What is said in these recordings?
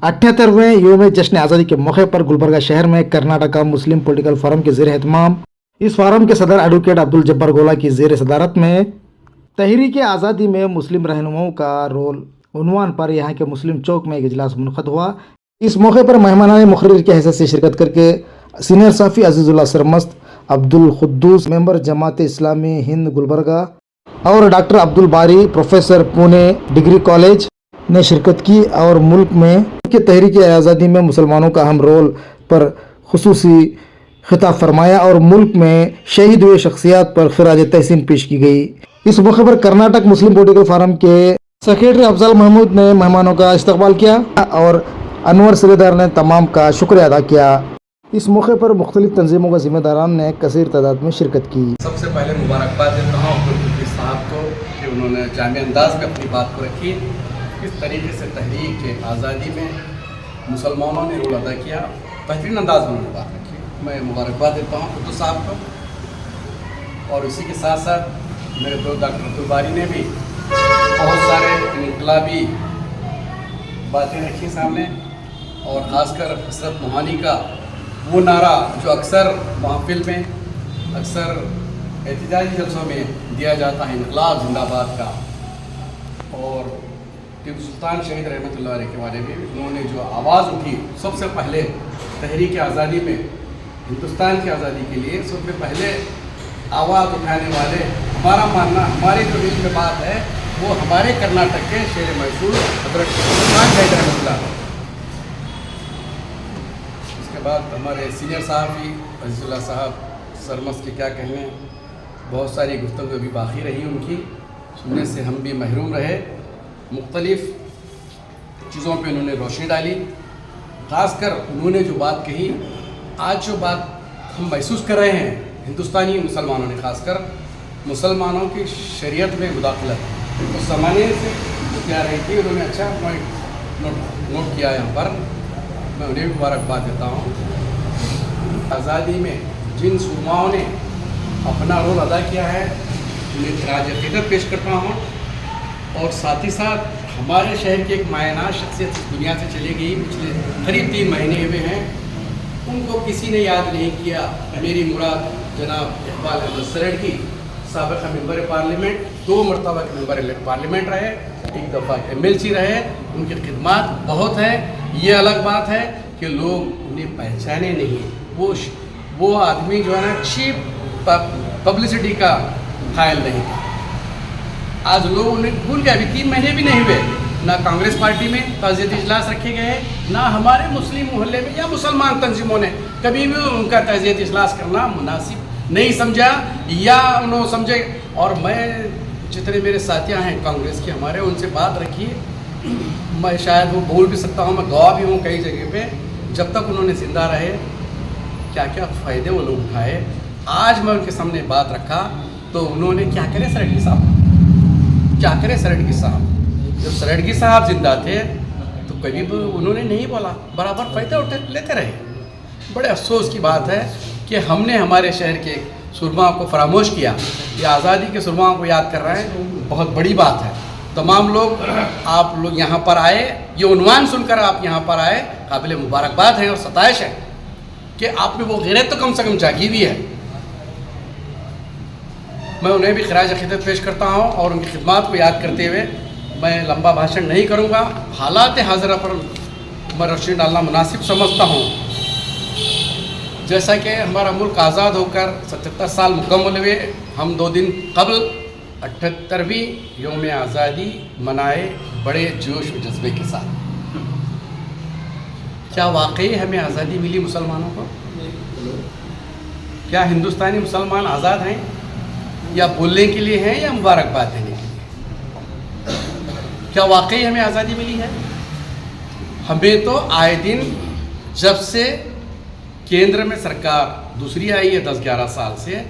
78वें योम जश्न आज़ादी के मौके पर गुलबर्गा शहर में कर्नाटका मुस्लिम पॉलिटिकल फोरम के ज़ेर एहतमाम इस फोरम के सदर एडवोकेट अब्दुल जब्बार गोला की ज़ेर सदारत में तहरीक आज़ादी में मुस्लिम रहनुमाओं का रोल उन्वान पर यहाँ के मुस्लिम चौक में एक इजलास मुनक़द हुआ। इस मौके पर मेहमान मुखर्रिर की हैसियत से शिरकत करके सीनियर साफ़ी अजीज़ुल्लाह सरमस्त, अब्दुल खुद्दूस मेंबर जमात इस्लामी हिंद गुलबर्गा और डॉक्टर अब्दुल बारी प्रोफेसर पुणे डिग्री कॉलेज ने शिरकत की और मुल्क में के तहरीक आज़ादी में मुसलमानों का अहम रोल पर खुसूसी खिताब फरमाया और मुल्क में शहीद हुए शख्सियात पर खिराज तहसीन पेश की गई। इस मौके पर कर्नाटक मुस्लिम पॉलिटिकल फोरम के सेक्रेटरी अफजल महमूद ने मेहमानों का इस्तकबाल किया और अनवर सिलेदार ने तमाम का शुक्रिया अदा किया। इस मौके पर मुख्तलिफ तंजीमों के ज़िम्मेदारान ने कसीर तादाद में शिरकत की। सबसे पहले मुबारकबाद देता हूँ अब्दुल साहब को कि उन्होंने जामे अंदाज में अपनी बात को रखी। किस तरीके से तहरीक आज़ादी में मुसलमानों ने रोल अदा किया, बेहतरीन अंदाज में उन्होंने बात रखी। मैं मुबारकबाद देता हूँ अब्दुल साहब को। और इसी के साथ साथ मेरे दोस्त डॉक्टर अब्दुल बारी ने भी बहुत सारे इनकलाबी बातें रखी सामने, और ख़ासकर हसरत मोहानी का वो नारा जो अक्सर महफिल में, अक्सर एहतजाजी जलसों में दिया जाता है, इनकलाब जिंदाबाद का। और टीपू सुल्तान शहीद रहमतुल्लाह अलैह के बारे में उन्होंने जो आवाज़ उठी सबसे पहले तहरीक आज़ादी में, हिंदुस्तान की आज़ादी के लिए सबसे पहले आवाज़ उठाने वाले, हमारा मानना, हमारे जो दिल में बात है वो हमारे कर्नाटक के शेर मशहूर हज़रत सुल्तान शहीद रहमतुल्लाह। इसके बाद हमारे सीनियर साहबी अजीज़ुल्लाह साहब सरमस के क्या कहने, बहुत सारी गुफ्तगू अभी बाकी रही उनकी, सुनने से हम भी महरूम रहे। मुख्तलिफ़ चीज़ों पे उन्होंने रोशनी डाली। ख़ासकर उन्होंने जो बात कही, आज जो बात हम महसूस कर रहे हैं हिंदुस्तानी मुसलमानों ने, ख़ासकर मुसलमानों की शरीयत में मुदाखलत, तो ज़माने से क्या रही थी, उन्होंने अच्छा पॉइंट नोट किया यहाँ पर। मैं उन्हें भी मुबारकबाद देता हूँ। आज़ादी में जिन सूरमाओं ने अपना रोल अदा किया है उन्हें खराज अक़ीदत पेश करता हूँ। और साथ ही साथ हमारे शहर की एक मायना शख्सियत दुनिया से चली गई, पिछले करीब 3 महीने हुए हैं, उनको किसी ने याद नहीं किया। मेरी मुराद जनाब इकबाल अहमद सरड़गी, साबिक़ मेंबर पार्लियामेंट, 2 मरतबा के मेंबर पार्लियामेंट रहे, 1 दफ़ा MLC रहे। उनकी खिदमत बहुत है। ये अलग बात है कि लोग उन्हें पहचाने नहीं। वो आदमी जो है ना, चीप पब्लिसिटी का कायल नहीं था। आज लोग उन्हें भूल गए। अभी 3 महीने भी नहीं हुए, ना कांग्रेस पार्टी में ताज़ियती इजलास रखे गए, ना हमारे मुस्लिम मोहल्ले में या मुसलमान तंजीमों ने कभी भी उनका ताज़ियती इजलास करना मुनासिब नहीं समझा, या उन्होंने समझे। और मैं जितने मेरे साथियाँ हैं कांग्रेस के हमारे, उनसे बात रखी, मैं शायद वो बोल भी सकता हूँ, मैं गवाह भी हूँ कई जगह पे, जब तक उन्होंने ज़िंदा रहे क्या क्या फ़ायदे वो लोग उठाए। आज मैं उनके सामने बात रखा तो उन्होंने क्या करे सरड़गी साहब, क्या करे सरड़गी साहब। जब सरड़गी साहब जिंदा थे तो कभी भी उन्होंने नहीं बोला, बराबर फ़ायदा लेते रहे। बड़े अफसोस की बात है कि हमने हमारे शहर के सुरमाओं को फरामोश किया। ये आज़ादी के सुरमाओं को याद कर रहे हैं, बहुत बड़ी बात है। तमाम लोग, आप लोग यहाँ पर आए, ये उन्वान सुनकर आप यहाँ पर आए, काबिल मुबारकबाद है और सताइश है कि आप में वो गैरत तो कम से कम जागी भी है। मैं उन्हें भी खराज अक़ीदत पेश करता हूँ और उनकी खिदमत को याद करते हुए मैं लंबा भाषण नहीं करूँगा। हालात हाज़िरा पर मैं रोशनी डालना मुनासिब समझता हूँ। जैसा कि हमारा मुल्क आज़ाद होकर 77 साल मुकम्मल हुए, हम 2 दिन कबल 78वीं योम आज़ादी मनाए बड़े जोश व जज्बे के साथ। क्या वाकई हमें आज़ादी मिली मुसलमानों को? क्या हिंदुस्तानी मुसलमान आज़ाद हैं, या बोलने के लिए हैं, या मुबारकबाद देने के लिए? क्या वाकई हमें आज़ादी मिली है? हमें तो आए दिन, जब से केंद्र में सरकार दूसरी आई है 10-11 साल से,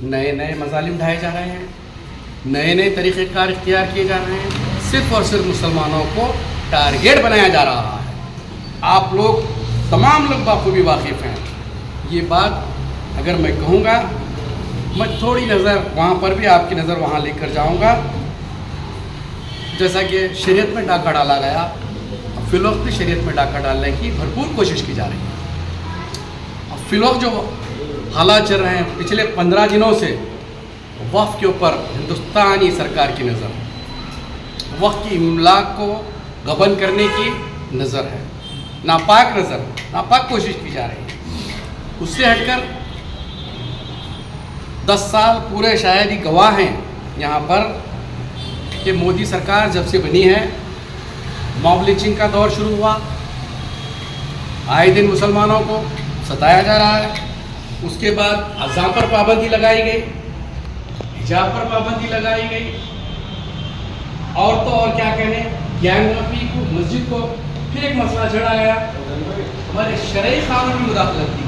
नए नए मज़ालिम ढाए जा रहे हैं, नए नए तरीक़ेकार इख्तियार किए जा रहे हैं, सिर्फ़ और सिर्फ मुसलमानों को टारगेट बनाया जा रहा है। आप लोग, तमाम लोग बखूबी वाकिफ़ हैं। ये बात अगर मैं कहूँगा, मैं थोड़ी नज़र वहाँ पर भी आपकी नज़र वहाँ लेकर जाऊँगा। जैसा कि शरीयत में डाका डाला गया, فی الوقت شریعت میں ڈاکہ ڈالنے کی بھرپور کوشش کی جا رہی ہے. اب فی الوقت جو حالات چل رہے ہیں پچھلے 15 دنوں سے وقف کے اوپر ہندوستانی سرکار کی نظر ہے, وقف کی املاک کو غبن کرنے کی نظر ہے, ناپاک نظر, ناپاک کوشش کی جا رہی ہے. اس سے ہٹ کر 10 سال پورے شاید ہی گواہ ہیں یہاں پر کہ مودی سرکار جب سے بنی ہے موب لنچنگ کا دور شروع ہوا, آئے دن مسلمانوں کو ستایا جا رہا ہے. اس کے بعد اذان پر پابندی لگائی گئی, حجاب پر پابندی لگائی گئی, اور تو اور کیا کہنے, گینگ رفی کو, مسجد کو, پھر ایک مسئلہ چڑھا گیا, ہمارے شرعی قانون میں مداخلت کی